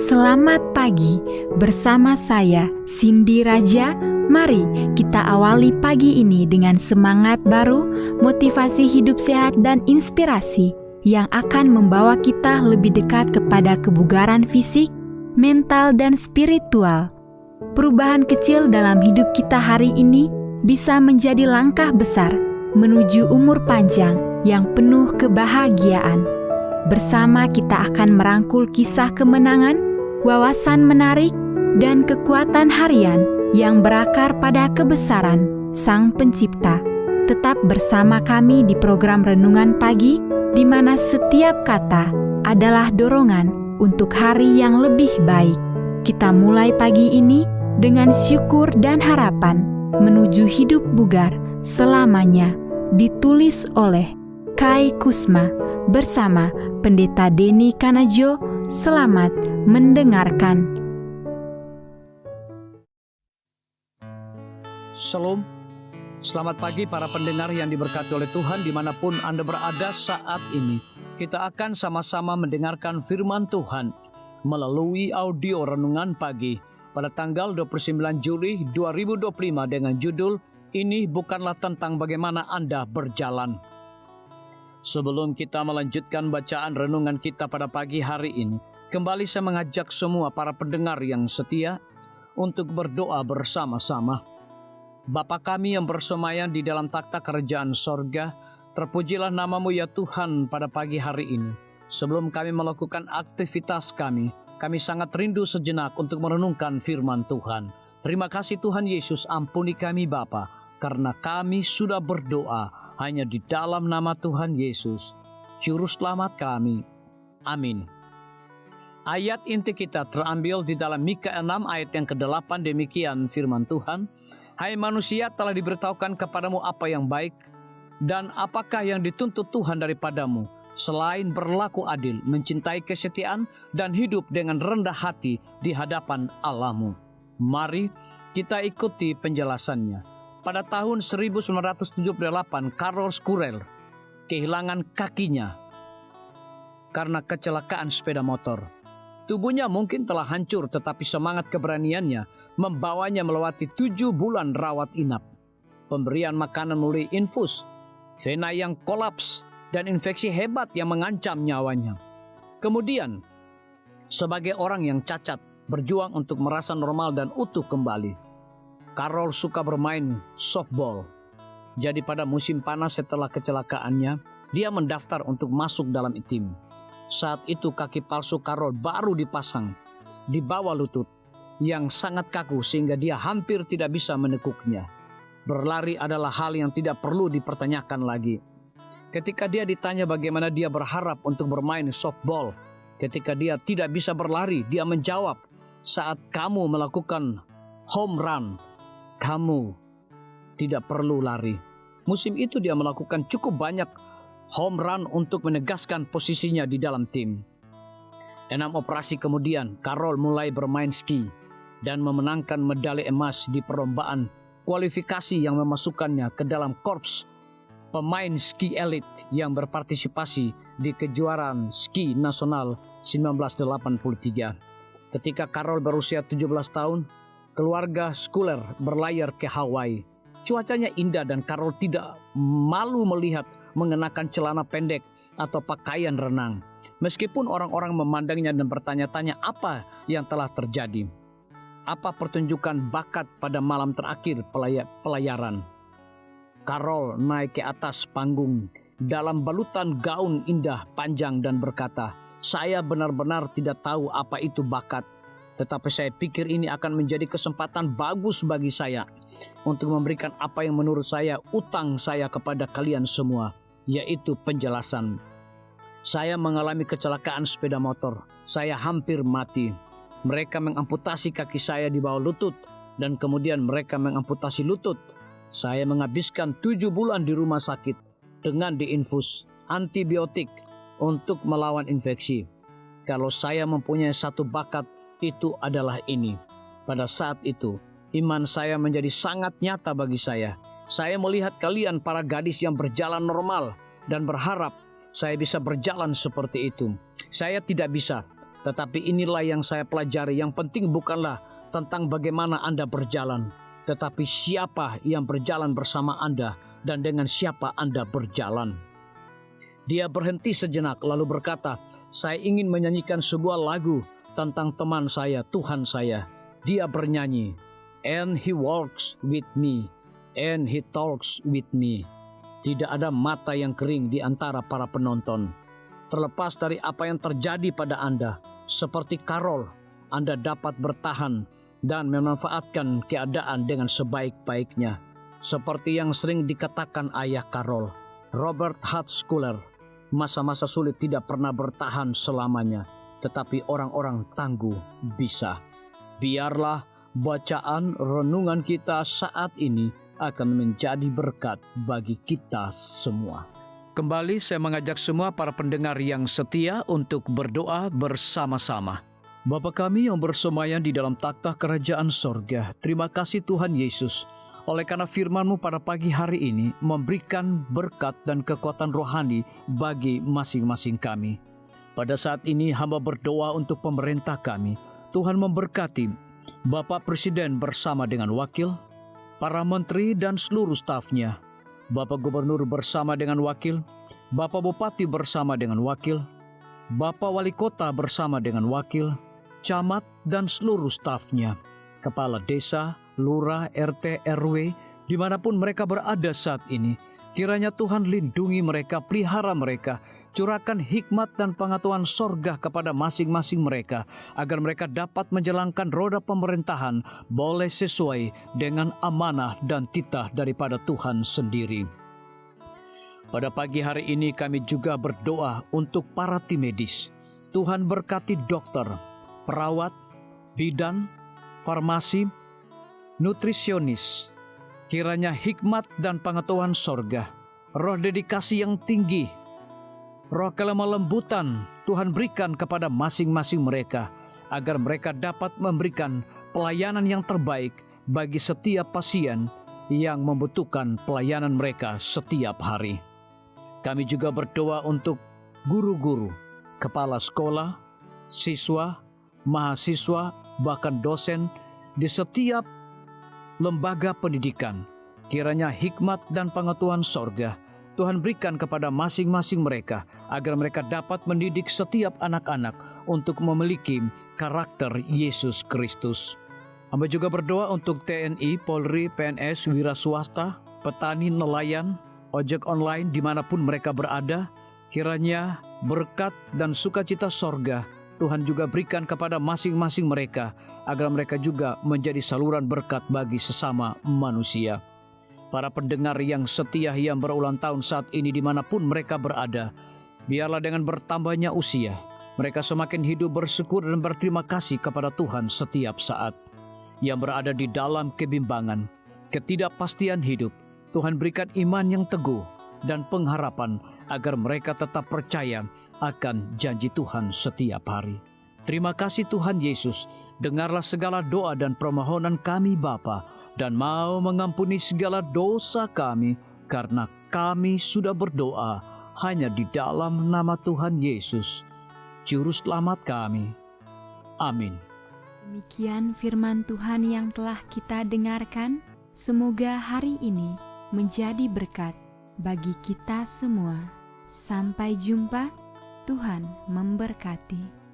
Selamat pagi bersama saya Cindy Raja. Mari kita awali pagi ini dengan semangat baru, motivasi hidup sehat dan inspirasi yang akan membawa kita lebih dekat kepada kebugaran fisik, mental dan spiritual. Perubahan kecil dalam hidup kita hari ini bisa menjadi langkah besar menuju umur panjang yang penuh kebahagiaan. Bersama kita akan merangkul kisah kemenangan, wawasan menarik, dan kekuatan harian yang berakar pada kebesaran Sang Pencipta. Tetap bersama kami di program Renungan Pagi, di mana setiap kata adalah dorongan untuk hari yang lebih baik. Kita mulai pagi ini dengan syukur dan harapan menuju hidup bugar selamanya. Ditulis oleh Kai Kusma bersama Pendeta Denny Kanajo. Selamat mendengarkan. Shalom, selamat pagi para pendengar yang diberkati oleh Tuhan dimanapun Anda berada saat ini. Kita akan sama-sama mendengarkan firman Tuhan melalui audio Renungan Pagi pada tanggal 29 Juli 2025 dengan judul Ini Bukanlah Tentang Bagaimana Anda Berjalan. Sebelum kita melanjutkan bacaan renungan kita pada pagi hari ini, kembali saya mengajak semua para pendengar yang setia untuk berdoa bersama-sama. Bapa kami yang bersemayam di dalam takhta kerajaan sorga, terpujilah namamu ya Tuhan pada pagi hari ini. Sebelum kami melakukan aktivitas kami sangat rindu sejenak untuk merenungkan firman Tuhan. Terima kasih Tuhan Yesus, ampuni kami Bapa, karena kami sudah berdoa hanya di dalam nama Tuhan Yesus, Juru Selamat kami. Amin. Ayat inti kita terambil di dalam Mika 6 ayat yang ke-8, demikian firman Tuhan. Hai manusia, telah diberitahukan kepadamu apa yang baik, dan apakah yang dituntut Tuhan daripadamu, selain berlaku adil, mencintai kesetiaan, dan hidup dengan rendah hati di hadapan Allahmu. Mari kita ikuti penjelasannya. Pada tahun 1978, Karol Skurel kehilangan kakinya karena kecelakaan sepeda motor. Tubuhnya mungkin telah hancur, tetapi semangat keberaniannya membawanya melewati 7 bulan rawat inap. Pemberian makanan melalui infus, vena yang kolaps, dan infeksi hebat yang mengancam nyawanya. Kemudian, sebagai orang yang cacat, berjuang untuk merasa normal dan utuh kembali. Karol suka bermain softball. Jadi pada musim panas setelah kecelakaannya, dia mendaftar untuk masuk dalam tim. Saat itu kaki palsu Karol baru dipasang di bawah lutut yang sangat kaku sehingga dia hampir tidak bisa menekuknya. Berlari adalah hal yang tidak perlu dipertanyakan lagi. Ketika dia ditanya bagaimana dia berharap untuk bermain softball, ketika dia tidak bisa berlari, dia menjawab, saat kamu melakukan home run, kamu tidak perlu lari. Musim itu dia melakukan cukup banyak home run untuk menegaskan posisinya di dalam tim. 6 operasi kemudian, Karol mulai bermain ski dan memenangkan medali emas di perlombaan kualifikasi yang memasukkannya ke dalam korps pemain ski elit yang berpartisipasi di kejuaraan ski nasional 1983. Ketika Karol berusia 17 tahun, keluarga Skurel berlayar ke Hawaii. Cuacanya indah dan Karol tidak malu melihat mengenakan celana pendek atau pakaian renang. Meskipun orang-orang memandangnya dan bertanya-tanya apa yang telah terjadi. Apa pertunjukan bakat pada malam terakhir pelayaran. Karol naik ke atas panggung dalam balutan gaun indah panjang dan berkata, "Saya benar-benar tidak tahu apa itu bakat. Tetapi saya pikir ini akan menjadi kesempatan bagus bagi saya untuk memberikan apa yang menurut saya utang saya kepada kalian semua, yaitu penjelasan. Saya mengalami kecelakaan sepeda motor. Saya hampir mati. Mereka mengamputasi kaki saya di bawah lutut dan kemudian mereka mengamputasi lutut. Saya menghabiskan 7 bulan di rumah sakit dengan diinfus antibiotik untuk melawan infeksi. Kalau saya mempunyai satu bakat, itu adalah ini. Pada saat itu, iman saya menjadi sangat nyata bagi saya. Saya melihat kalian para gadis yang berjalan normal dan berharap saya bisa berjalan seperti itu. Saya tidak bisa, Tetapi inilah yang saya pelajari, yang penting bukanlah tentang bagaimana Anda berjalan, tetapi siapa yang berjalan bersama Anda dan dengan siapa Anda berjalan. Dia berhenti sejenak lalu berkata, saya ingin menyanyikan sebuah lagu tentang teman saya, Tuhan saya. Dia bernyanyi, and he walks with me, and he talks with me. Tidak ada mata yang kering di antara para penonton. Terlepas dari apa yang terjadi pada Anda, seperti Carol, Anda dapat bertahan dan memanfaatkan keadaan dengan sebaik-baiknya. Seperti yang sering dikatakan ayah Carol, Robert Hutschkuller, masa-masa sulit tidak pernah bertahan selamanya, tetapi orang-orang tangguh bisa. Biarlah bacaan renungan kita saat ini akan menjadi berkat bagi kita semua. Kembali saya mengajak semua para pendengar yang setia untuk berdoa bersama-sama. Bapa kami yang bersemayam di dalam takhta kerajaan sorga, terima kasih Tuhan Yesus, oleh karena firman-Mu pada pagi hari ini memberikan berkat dan kekuatan rohani bagi masing-masing kami. Pada saat ini hamba berdoa untuk pemerintah kami, Tuhan memberkati Bapak Presiden bersama dengan wakil, para menteri dan seluruh stafnya, Bapak Gubernur bersama dengan wakil, Bapak Bupati bersama dengan wakil, Bapak Wali Kota bersama dengan wakil, camat dan seluruh stafnya, kepala desa, lurah, RT, RW, dimanapun mereka berada saat ini. Kiranya Tuhan lindungi mereka, pelihara mereka, curahkan hikmat dan pengetahuan sorga kepada masing-masing mereka, agar mereka dapat menjalankan roda pemerintahan boleh sesuai dengan amanah dan titah daripada Tuhan sendiri. Pada pagi hari ini kami juga berdoa untuk para tim medis. Tuhan berkati dokter, perawat, bidan, farmasi, nutrisionis. Kiranya hikmat dan pengetahuan sorga, roh dedikasi yang tinggi, roh kelemah lembutan Tuhan berikan kepada masing-masing mereka, agar mereka dapat memberikan pelayanan yang terbaik bagi setiap pasien yang membutuhkan pelayanan mereka setiap hari. Kami juga berdoa untuk guru-guru, kepala sekolah, siswa, mahasiswa, bahkan dosen di setiap lembaga pendidikan. Kiranya hikmat dan pengetahuan sorga Tuhan berikan kepada masing-masing mereka, agar mereka dapat mendidik setiap anak-anak untuk memiliki karakter Yesus Kristus. Hamba juga berdoa untuk TNI, Polri, PNS, wira swasta, petani, nelayan, ojek online dimanapun mereka berada. Kiranya berkat dan sukacita sorga Tuhan juga berikan kepada masing-masing mereka, agar mereka juga menjadi saluran berkat bagi sesama manusia. Para pendengar yang setia yang berulang tahun saat ini dimanapun mereka berada, biarlah dengan bertambahnya usia, mereka semakin hidup bersyukur dan berterima kasih kepada Tuhan setiap saat. Yang berada di dalam kebimbangan, ketidakpastian hidup, Tuhan berikan iman yang teguh dan pengharapan, agar mereka tetap percaya akan janji Tuhan setiap hari. Terima kasih Tuhan Yesus, dengarlah segala doa dan permohonan kami Bapa, dan mau mengampuni segala dosa kami, karena kami sudah berdoa hanya di dalam nama Tuhan Yesus, Juru Selamat kami. Amin. Demikian firman Tuhan yang telah kita dengarkan. Semoga hari ini menjadi berkat bagi kita semua. Sampai jumpa, Tuhan memberkati.